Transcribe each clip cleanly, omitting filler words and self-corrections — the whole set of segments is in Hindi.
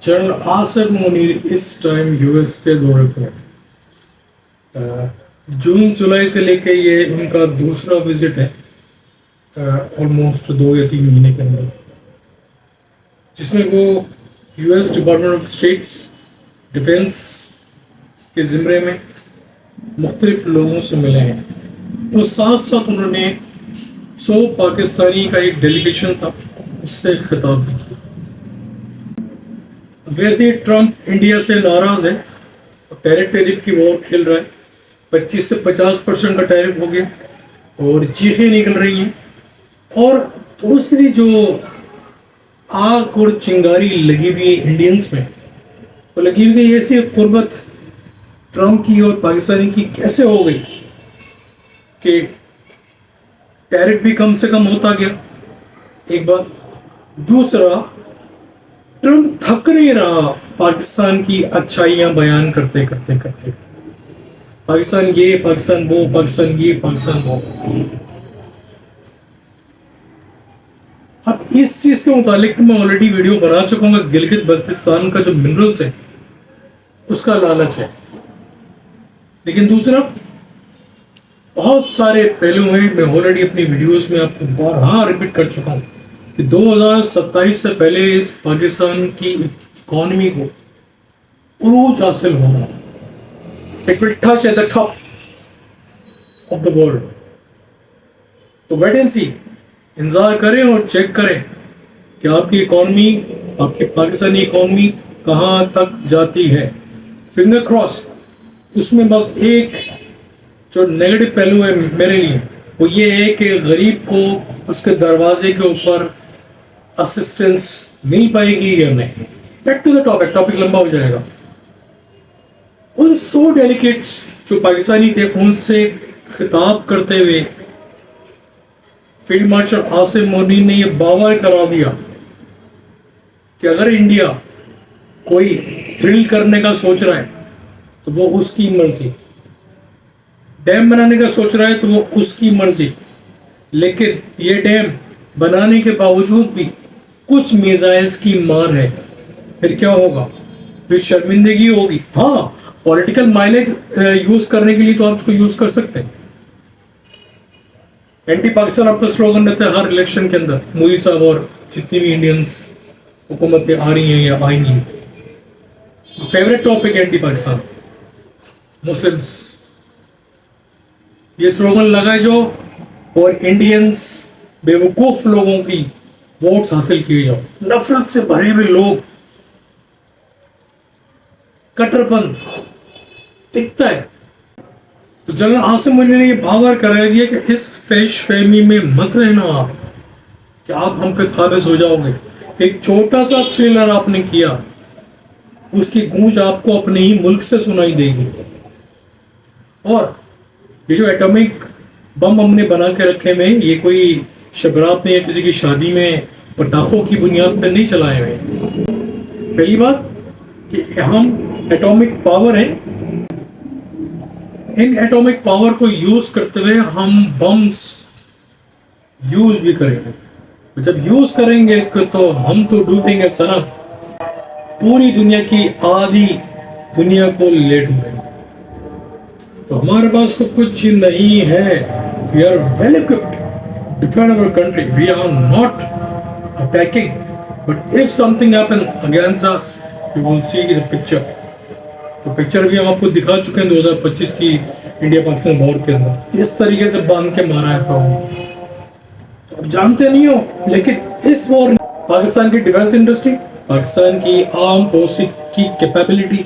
जनरल आसिफ मुनीर इस टाइम यूएस के दौरे पे है। जून जुलाई से लेके ये उनका दूसरा विजिट है, ऑलमोस्ट 2 या 3 महीने के अंदर, जिसमें वो US department of states defence के ज़िम्मे में मुख्तलिफ लोगों से मिले हैं और साथ साथ उन्होंने 100 पाकिस्तानी का एक डेलीगेशन था, उससे खिताब भी किया। वैसे ट्रंप इंडिया से नाराज है और टैरिफ की वॉर खेल रहा है। 25 से 50% का टैरिफ हो गया और चीखें निकल रही हैं। और दूसरी जो आग और चिंगारी लगी हुई है इंडियंस में, वो लगी हुई ऐसी कुर्बत ट्रंप की और पाकिस्तानी की कैसे हो गई कि टैरिफ भी कम से कम होता गया, एक बात। दूसरा, ट्रंप थक नहीं रहा पाकिस्तान की अच्छाइयां बयान करते करते करते, पाकिस्तान ये, पाकिस्तान वो, पाकिस्तान ये, पाकिस्तान वो। अब इस चीज के मुतालिक मैं ऑलरेडी वीडियो बना चुका हूँ। गिलगित बल्तिस्तान का जो मिनरल्स है उसका लालच है, लेकिन दूसरा बहुत सारे पहलू हैं। मैं ऑलरेडी अपनी वीडियोस में आपको बारहा रिपीट कर चुका हूँ कि 2027 से पहले इस पाकिस्तान की इकॉनमी को उरूज हासिल होना, it will touch at the top of the world. तो वेट एंड सी, इंतजार करें और चेक करें कि आपकी इकॉनमी, आपकी पाकिस्तानी इकॉनमी कहाँ तक जाती है। Finger cross. उसमें बस एक जो नेगेटिव पहलू है मेरे लिए, वो ये है कि गरीब को उसके दरवाजे के ऊपर असिस्टेंस मिल पाएगी या नहीं। बैक टू द टॉपिक लंबा हो जाएगा। उन 100 डेलीगेट्स जो पाकिस्तानी थे, उनसे खिताब करते हुए फील्ड मार्शल आसिफ मुनीर ने यह बावर करा दिया कि अगर इंडिया कोई थ्रिल करने का सोच रहा है तो वो उसकी मर्जी, डैम बनाने का सोच रहा है तो वो उसकी मर्जी, लेकिन ये डैम बनाने के बावजूद भी कुछ मिसाइल्स की मार है, फिर क्या होगा? फिर शर्मिंदगी होगी। हाँ, पॉलिटिकल माइलेज यूज करने के लिए तो आप उसको यूज कर सकते हैं। एंटी पाकिस्तान आपका स्लोगन रहता है हर इलेक्शन के अंदर। मोदी साहब और जितनी भी इंडियंस हुकूमतें आ रही हैं या आएंगी, favourite topic anti Pakistan, Muslims. ये स्लोगन लगाए जो और इंडियंस बेवकूफ लोगों की वोट्स हासिल किए जाओ। नफरत से भरे हुए लोग, कट्टरपन दिखता है। तो जनरल आसिफ मुनीर ने ये बावर करा दिया कि इस फहमी में मत रहना आप कि आप हम पे काबिज हो जाओगे। एक छोटा सा थ्रिलर आपने किया, उसकी गूंज आपको अपने ही मुल्क से सुनाई देगी। और ये जो एटॉमिक बम हमने बना के रखे हुए, ये कोई शबरात में या किसी की शादी में पटाखों की बुनियाद पर नहीं चलाए हुए। पहली बात कि हम एटॉमिक पावर है, इन एटॉमिक पावर को यूज करते हुए हम बम्स यूज भी करेंगे। जब यूज करेंगे तो हम तो डूबेंगे सनम, पूरी दुनिया की आधी दुनिया को ले डूबेंगे। तो हमारे पास तो कुछ नहीं है। We are well equipped to defend our country. We are not attacking, but if something happens against us, you will see the picture. तो पिक्चर भी हम आपको दिखा चुके हैं 2025 की इंडिया पाकिस्तान वॉर के अंदर, इस तरीके से बांध के मारा है तो आप जानते नहीं हो। लेकिन इस वॉर पाकिस्तान की डिफेंस इंडस्ट्री, पाकिस्तान की आर्म फोर्सेस की कैपेबिलिटी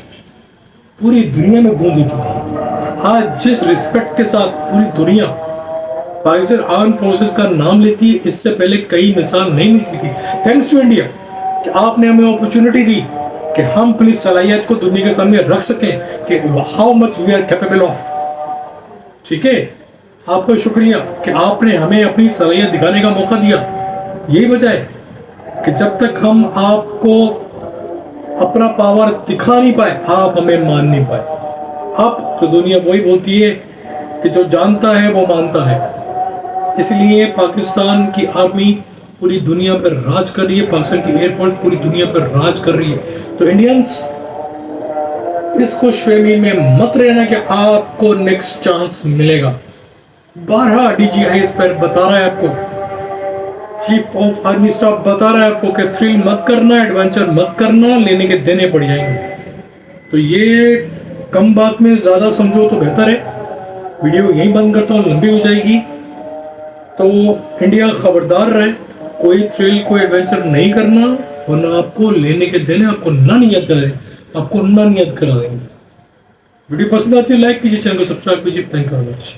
पूरी दुनिया में गूंज हो चुकी है। आज जिस रिस्पेक्ट के साथ पूरी दुनिया पाकिस्तान आर्म फोर्सेस का नाम लेती है, इससे पहले कई मिसाल नहीं मिलती थी। थैंक्स टू इंडिया कि आपने हमें अपॉर्चुनिटी दी कि हम अपनी सलाहियत को दुनिया के सामने रख सकें कि how much we are capable of. ठीक है, आपका शुक्रिया कि आपने हमें अपनी सलाहियत दिखाने का मौका दिया। यही वजह है कि जब तक हम आपको अपना पावर दिखा नहीं पाए, आप हमें मान नहीं पाए। अब तो दुनिया वही बोलती है कि जो जानता है वो मानता है। इसलिए पाकिस्तान की आर्मी पूरी दुनिया पर राज कर रही है, पाकिस्तान की एयरफोर्स पूरी दुनिया पर राज कर रही है। तो इंडियंस इस खुशफहमी में मत रहना कि आपको नेक्स्ट चांस मिलेगा। 12 DGI इस पर बता रहा है आपको, चीफ ऑफ आर्मी स्टाफ बता रहा है आपको कि थ्रिल मत करना, एडवेंचर मत करना, लेने के देने पड़ जाएंगे। तो ये कम बात में ज्यादा समझो तो बेहतर है। वीडियो यहीं बंद करता हूँ, लंबी हो जाएगी। तो इंडिया खबरदार रहे, कोई थ्रिल कोई एडवेंचर नहीं करना, वरना आपको लेने के देने आपको ना नियत करे, आपको ना नियत करा देंगे। वीडियो पसंद आती है लाइक कीजिए, चैनल को सब्सक्राइब कीजिए। Thank you very much.